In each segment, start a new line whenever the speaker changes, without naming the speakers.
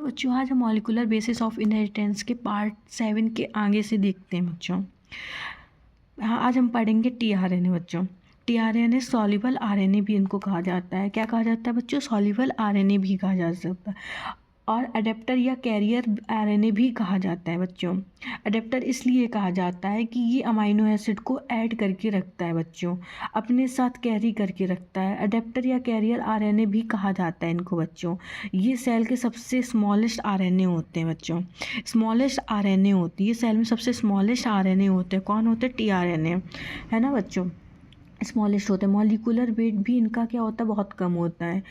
बच्चों आज हम मॉलिक्यूलर बेसिस ऑफ इनहेरिटेंस के पार्ट 7 के आगे से देखते हैं बच्चों। हाँ, आज हम पढ़ेंगे टीआरएनए बच्चों। टीआरएनए सॉल्युबल आरएनए भी इनको कहा जाता है। क्या कहा जाता है बच्चों? सॉल्युबल आरएनए भी कहा जा सकता है और अडेप्टर या कैरियर आरएनए भी कहा जाता है बच्चों। अडेप्टर इसलिए कहा जाता है कि ये अमाइनो एसिड को ऐड करके रखता है बच्चों, अपने साथ कैरी करके रखता है। अडेप्टर या कैरियर आरएनए भी कहा जाता है इनको बच्चों। ये सेल के सबसे स्मॉलेस्ट आरएनए होते हैं बच्चों। स्मॉलेस्ट आरएनए होती है, ये सेल में सबसे स्मॉलेस्ट आरएनए होते हैं। कौन होते हैं? टीआरएनए, है ना बच्चों। स्मॉलेस्ट होते हैं। मॉलिक्यूलर वेट भी इनका क्या होता है? बहुत कम होता है।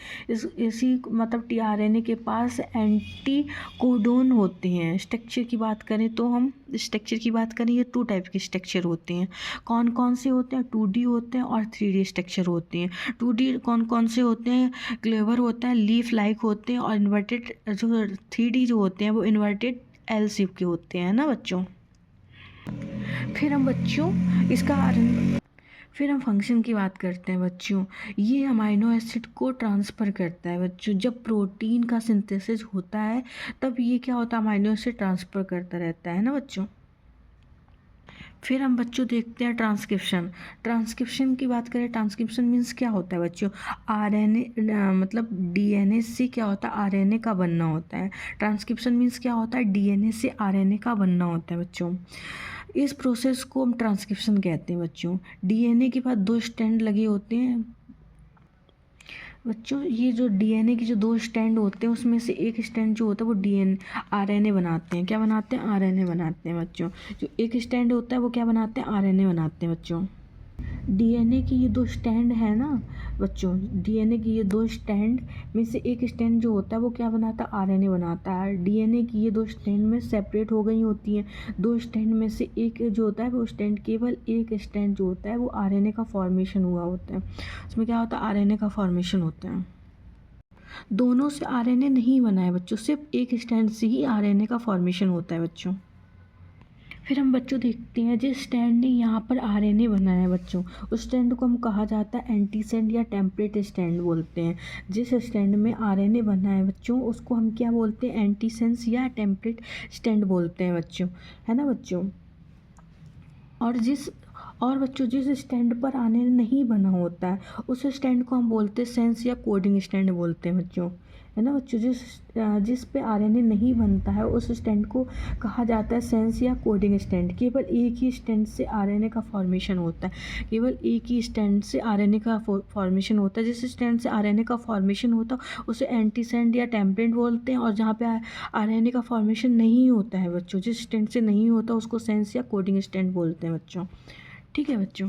इसी मतलब टीआरएनए के पास एंटी कोडोन होते हैं। स्ट्रक्चर की बात करें तो हम ये 2 टाइप के स्ट्रक्चर होते हैं। कौन कौन से होते हैं? 2D होते हैं और 3D स्ट्रक्चर होते हैं। 2D कौन कौन से होते हैं? क्लेवर होता है, लीफ लाइक होते हैं और इन्वर्टेड जो 3D जो होते हैं वो इन्वर्टेड एल शेप के होते हैं ना बच्चों। फिर हम बच्चों फिर हम फंक्शन की बात करते हैं बच्चों। ये अमाइनो एसिड को ट्रांसफ़र करता है बच्चों। जब प्रोटीन का सिंथेसिस होता है तब ये क्या होता है? अमाइनो एसिड ट्रांसफ़र करता रहता है ना बच्चों। फिर हम बच्चों देखते हैं ट्रांसक्रिप्शन की बात करें। ट्रांसक्रिप्शन मीन्स क्या होता है बच्चों? आरएनए मतलब डीएनए से क्या होता है? आरएनए का बनना होता है। ट्रांसक्रिप्शन मीन्स क्या होता है? डीएनए से आरएनए का बनना होता है बच्चों। इस प्रोसेस को हम ट्रांसक्रिप्शन कहते हैं बच्चों। डीएनए के बाद 2 स्ट्रैंड लगे होते हैं बच्चों। ये जो डीएनए के जो 2 स्ट्रैंड होते हैं उसमें से एक स्ट्रैंड जो होता है वो आरएनए बनाते हैं। क्या बनाते हैं? आरएनए बनाते हैं बच्चों। जो एक स्ट्रैंड होता है वो क्या बनाते हैं? आरएनए बनाते हैं बच्चों। डीएनए की ये 2 स्टैंड है ना बच्चों, डीएनए की ये 2 स्टैंड में से एक स्टैंड जो होता है वो क्या बनाता है? आरएनए बनाता है। डीएनए की ये 2 स्टैंड में सेपरेट हो गई होती हैं। 2 स्टैंड में से एक जो होता है वो स्टैंड, केवल एक स्टैंड जो होता है वो आरएनए का फॉर्मेशन हुआ होता है। उसमें क्या होता है? आरएनए का फॉर्मेशन होता है। दोनों से आरएनए नहीं बना है बच्चों, सिर्फ एक स्टैंड से ही आरएनए का फॉर्मेशन होता है बच्चों। फिर हम बच्चों देखते हैं जिस स्टैंड ने यहाँ पर आरएनए बनाया है बच्चों, उस स्टैंड को हम कहा जाता है एंटीसेंड या टेम्पलेट स्टैंड बोलते हैं। जिस स्टैंड में आरएनए बना है बच्चों उसको हम क्या बोलते हैं? एंटीसेंस या टेम्पलेट स्टैंड बोलते हैं बच्चों, है ना बच्चों। और बच्चों जिस स्टैंड पर आरएनए नहीं बना होता है उस स्टैंड को हम बोलते हैं सेंस या कोडिंग स्टैंड बोलते हैं बच्चों, है ना बच्चों। जिस पे आरएनए नहीं बनता है उस स्टैंड को कहा जाता है सेंस या कोडिंग स्टैंड। केवल एक ही स्टैंड से आरएनए का फॉर्मेशन होता है। केवल एक ही स्टैंड से आरएनए का फॉर्मेशन होता है। जिस स्टैंड से आरएनए का फॉर्मेशन होता है उसे एंटीसेंड या टेम्पलेट बोलते हैं। और जहाँ पे आरएनए का फॉर्मेशन नहीं होता है बच्चों, जिस स्टैंड से नहीं होता उसको सेंस या कोडिंग स्टैंड बोलते हैं बच्चों। ठीक है बच्चों।